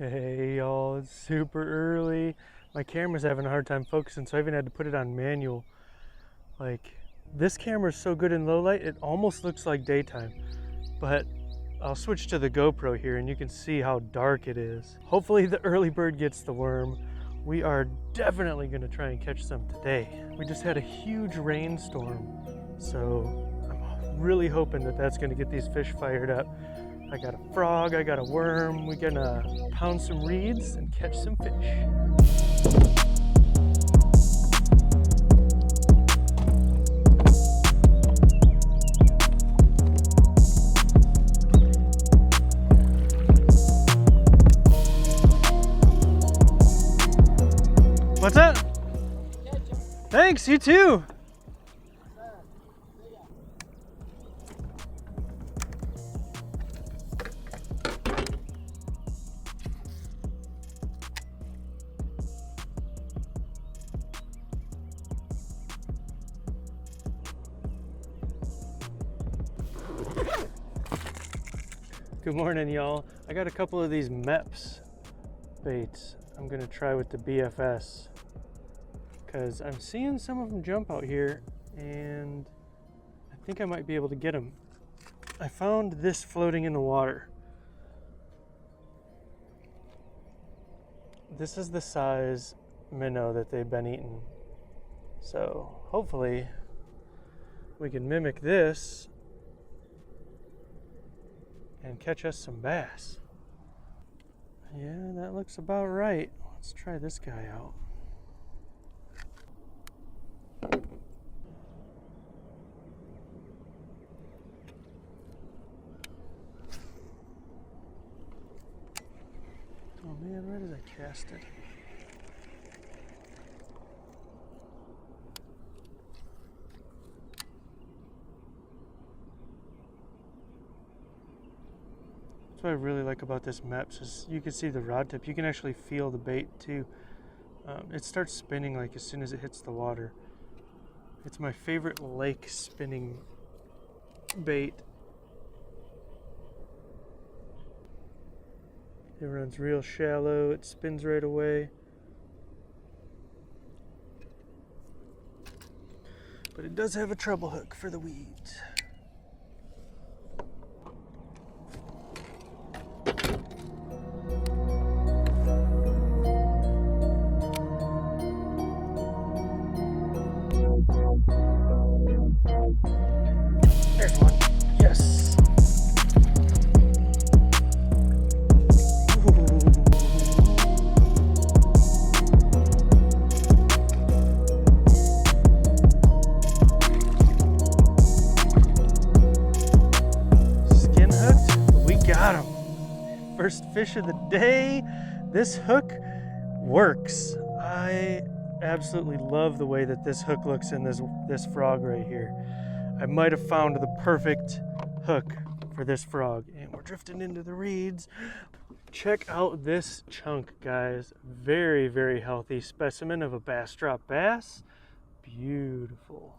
Hey y'all, it's super early. My camera's having a hard time focusing, so I even had to put it on manual. Like, this camera's so good in low light, it almost looks like daytime. But I'll switch to the GoPro here and you can see how dark it is. Hopefully the early bird gets the worm. We are definitely gonna try and catch some today. We just had a huge rainstorm, so I'm really hoping that that's gonna get these fish fired up. I got a frog, I got a worm. We're gonna pound some reeds and catch some fish. What's up? Thanks, you too. Good morning, y'all. I got a couple of these MEPS baits I'm gonna try with the BFS because I'm seeing some of them jump out here and I think I might be able to get them. I found this floating in the water. This is the size minnow that they've been eating. So hopefully we can mimic this and catch us some bass. Yeah, that looks about right. Let's try this guy out. Oh man, where did I cast it? What I really like about this MEPS is you can see the rod tip. You can actually feel the bait too. It starts spinning like as soon as it hits the water. It's my favorite lake spinning bait. It runs real shallow. It spins right away. But it does have a treble hook for the weeds. There's one. Yes. Ooh. Skin hooked. We got him. First fish of the day. This hook works. I absolutely love the way that this hook looks in this frog right here. I might have found the perfect hook for this frog. And we're drifting into the reeds. Check out this chunk, guys. Very, very healthy specimen of a bass drop bass. Beautiful.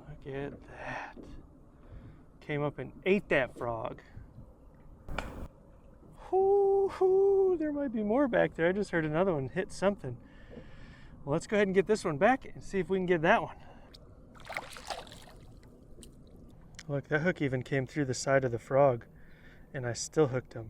Look at that. Came up and ate that frog. Hoo, there might be more back there. I just heard another one hit something. Well, let's go ahead and get this one back and see if we can get that one. Look, that hook even came through the side of the frog, and I still hooked him.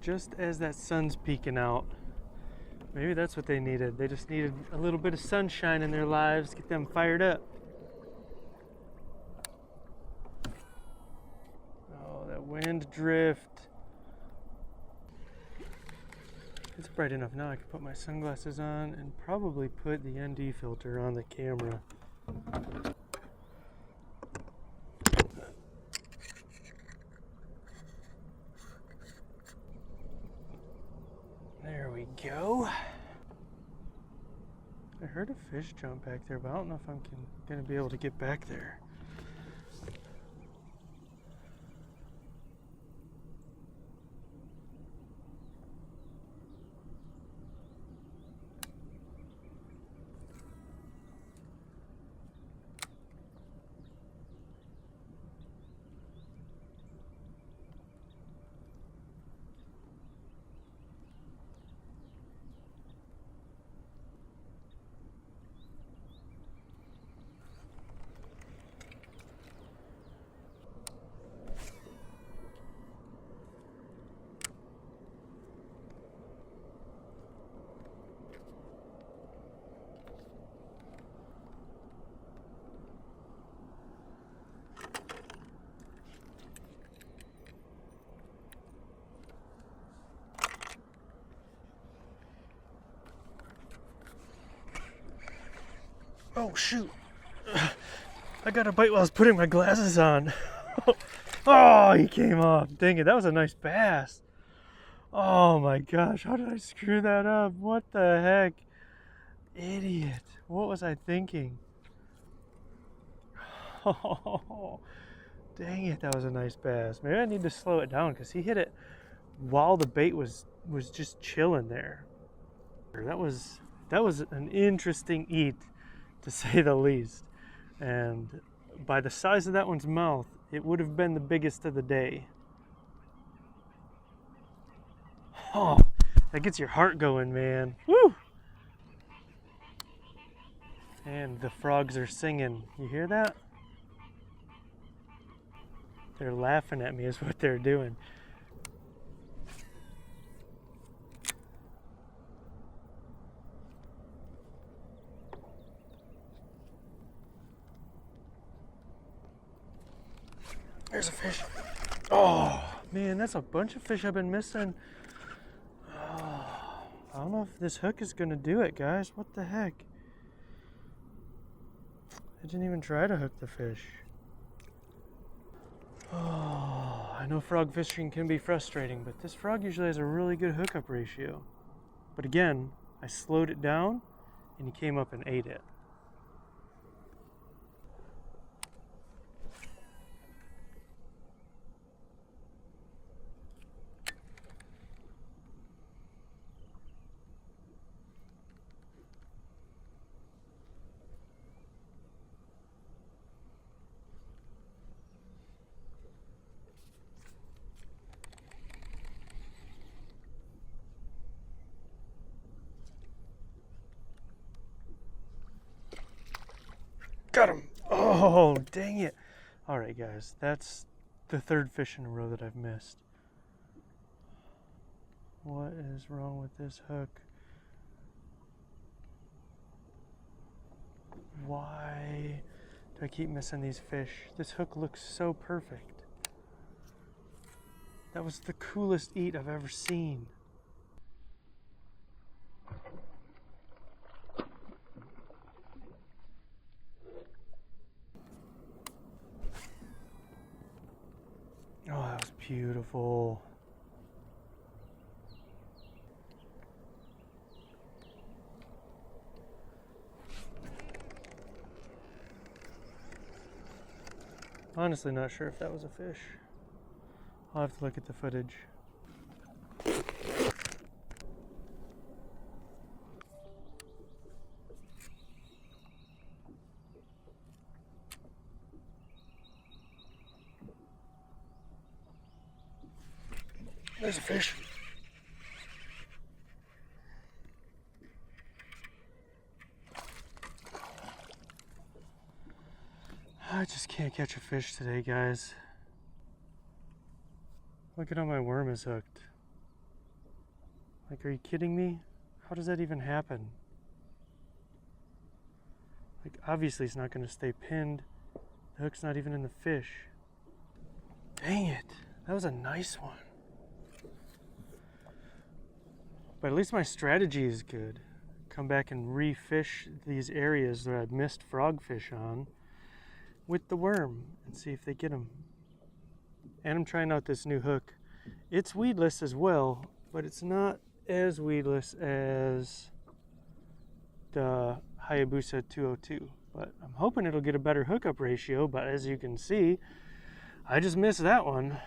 Just as that sun's peeking out. Maybe that's what they needed. They just needed a little bit of sunshine in their lives, get them fired up. Oh, that wind drift. It's bright enough now I can put my sunglasses on and probably put the ND filter on the camera. There we go. I heard a fish jump back there, but I don't know if I'm going to be able to get back there. Oh shoot. I got a bite while I was putting my glasses on. Oh, he came off. Dang it, that was a nice bass. Oh my gosh, how did I screw that up? What the heck? Idiot. What was I thinking? Oh, dang it, that was a nice bass. Maybe I need to slow it down because he hit it while the bait was just chilling there. That was an interesting eat, to say the least. And by the size of that one's mouth, it would have been the biggest of the day. Oh, that gets your heart going, man. Woo! And the frogs are singing. You hear that? They're laughing at me is what they're doing. There's a fish. Oh, man, that's a bunch of fish I've been missing. Oh, I don't know if this hook is going to do it, guys. What the heck? I didn't even try to hook the fish. Oh, I know frog fishing can be frustrating, but this frog usually has a really good hookup ratio. But again, I slowed it down and he came up and ate it. Got him. Oh, dang it. All right, guys, that's the third fish in a row that I've missed. What is wrong with this hook? Why do I keep missing these fish? This hook looks so perfect. That was the coolest eat I've ever seen. Oh, that was beautiful. Honestly, not sure if that was a fish. I'll have to look at the footage. There's a fish. I just can't catch a fish today, guys. Look at how my worm is hooked. Like, are you kidding me? How does that even happen? Like, obviously it's not going to stay pinned. The hook's not even in the fish. Dang it. That was a nice one. But at least my strategy is good. Come back and re-fish these areas that I've missed frogfish on with the worm and see if they get them. And I'm trying out this new hook. It's weedless as well, but it's not as weedless as the Hayabusa 202. But I'm hoping it'll get a better hookup ratio, but as you can see, I just missed that one.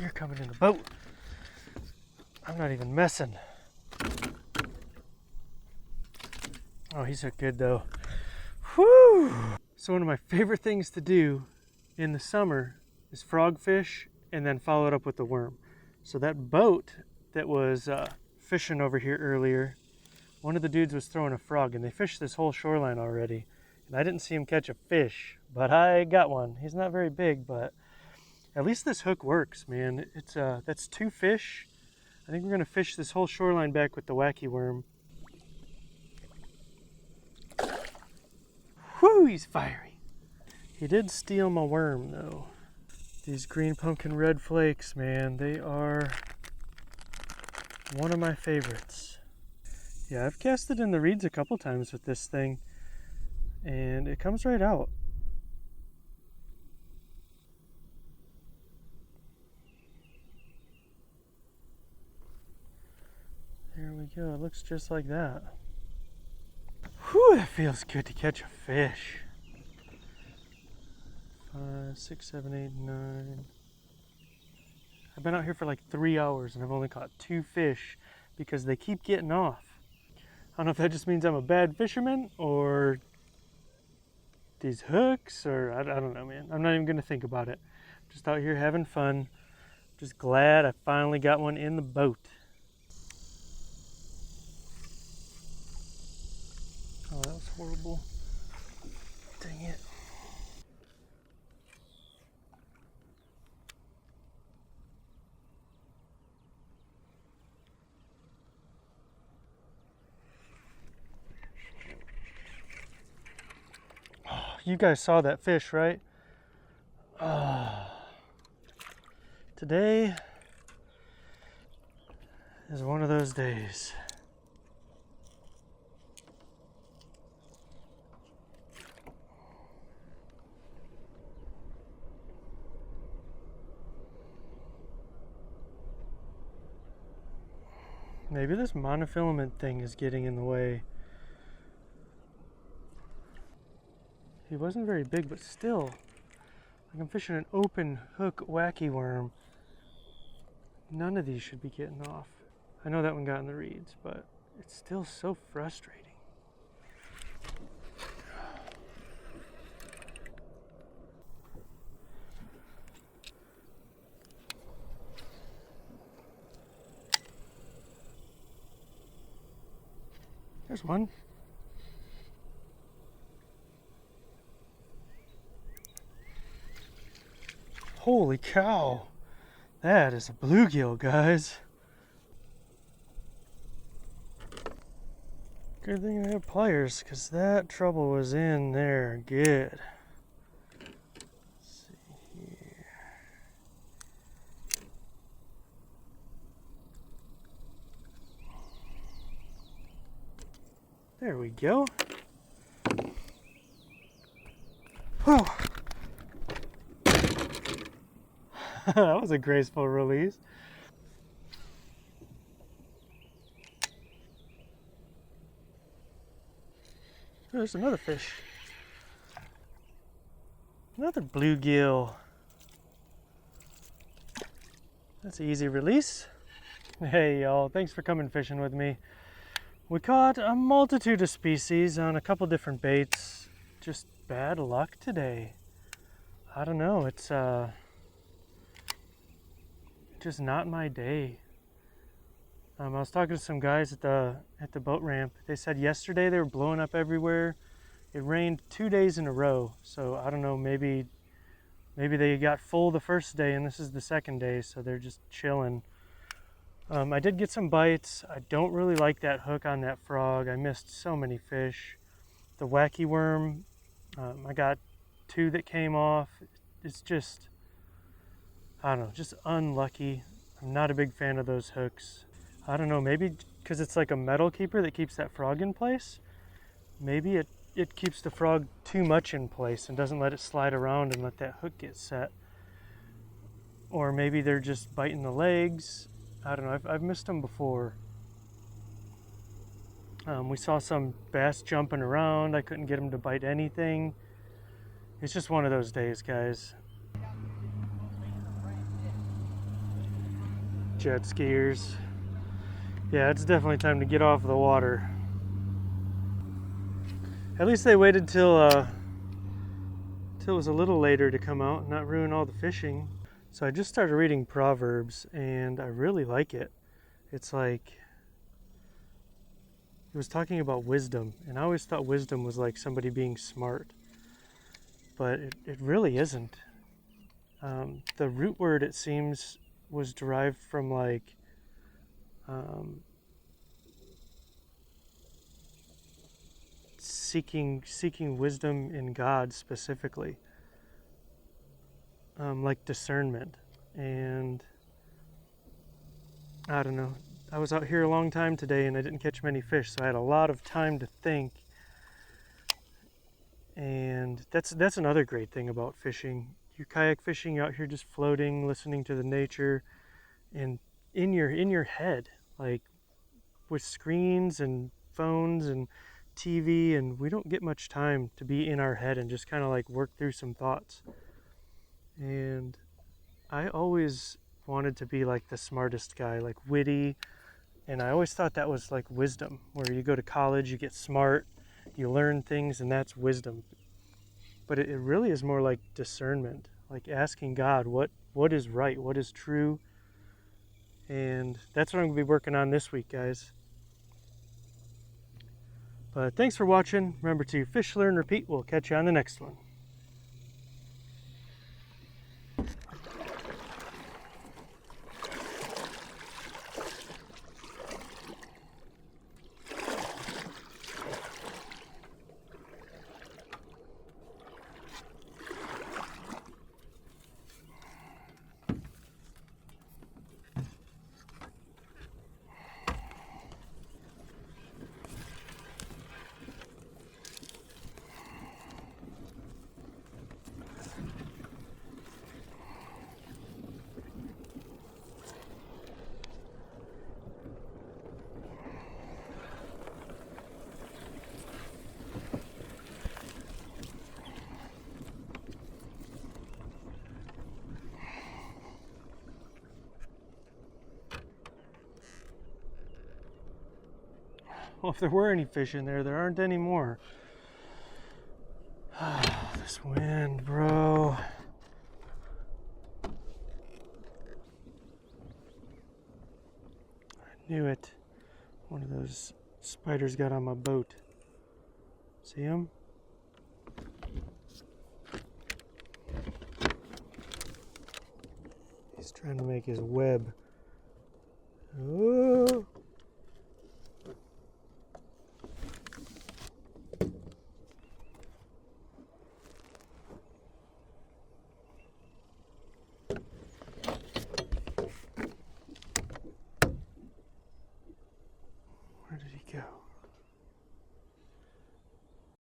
You're coming in the boat. I'm not even messing. Oh, he's so good though. Whew! So one of my favorite things to do in the summer is frog fish and then follow it up with the worm. So that boat that was fishing over here earlier, one of the dudes was throwing a frog and they fished this whole shoreline already. And I didn't see him catch a fish, but I got one. He's not very big, but at least this hook works, man. It's that's 2 fish. I think we're gonna fish this whole shoreline back with the wacky worm. Whew, he's fiery. He did steal my worm though. These green pumpkin red flakes, man, they are one of my favorites. Yeah, I've casted in the reeds a couple times with this thing, and it comes right out. There we go, it looks just like that. Whew, it feels good to catch a fish. 5, 6, 7, 8, 9. I've been out here for like 3 hours and I've only caught 2 fish because they keep getting off. I don't know if that just means I'm a bad fisherman or these hooks, or I don't know, man. I'm not even gonna think about it. Just out here having fun. Just glad I finally got one in the boat. Oh, that was horrible. Dang it. You guys saw that fish, right? Today is one of those days. Maybe this monofilament thing is getting in the way. He wasn't very big, but still, like I'm fishing an open hook wacky worm. None of these should be getting off. I know that one got in the reeds, but it's still so frustrating. There's one. Holy cow, that is a bluegill, guys. Good thing I have pliers, because that trouble was in there good. Let's see here. There we go. Whew. That was a graceful release. Oh, there's another fish. Another bluegill. That's an easy release. Hey y'all, thanks for coming fishing with me. We caught a multitude of species on a couple different baits. Just bad luck today. I don't know, it's just not my day. I was talking to some guys at the boat ramp. They said yesterday they were blowing up everywhere. It rained 2 days in a row, so I don't know, maybe they got full the first day and this is the second day, so they're just chilling. I did get some bites. I don't really like that hook on that frog. I missed so many fish. The wacky worm, I got 2 that came off. It's just, I don't know, just unlucky. I'm not a big fan of those hooks. I don't know, maybe because it's like a metal keeper that keeps that frog in place. Maybe it keeps the frog too much in place and doesn't let it slide around and let that hook get set. Or maybe they're just biting the legs. I don't know, I've missed them before. We saw some bass jumping around. I couldn't get them to bite anything. It's just one of those days, guys. Jet skiers. Yeah, it's definitely time to get off the water. At least they waited till it was a little later to come out and not ruin all the fishing. So I just started reading Proverbs and I really like it. It's like It was talking about wisdom, and I always thought wisdom was like somebody being smart, but it really isn't. The root word, it seems, was derived from like seeking wisdom in God specifically, like discernment. And I don't know. I was out here a long time today and I didn't catch many fish, so I had a lot of time to think. And that's another great thing about fishing. You're kayak fishing, you're out here just floating, listening to the nature, and in your head, like with screens and phones and TV, and we don't get much time to be in our head and just kind of like work through some thoughts. And I always wanted to be like the smartest guy, like witty, and I always thought that was like wisdom, where you go to college, you get smart, you learn things, and that's wisdom. But it really is more like discernment, like asking God what is right, what is true. And that's what I'm going to be working on this week, guys. But thanks for watching. Remember to fish, learn, repeat. We'll catch you on the next one. Well, if there were any fish in there, there aren't any more. This wind, bro. I knew it. One of those spiders got on my boat. See him? He's trying to make his web. Oh.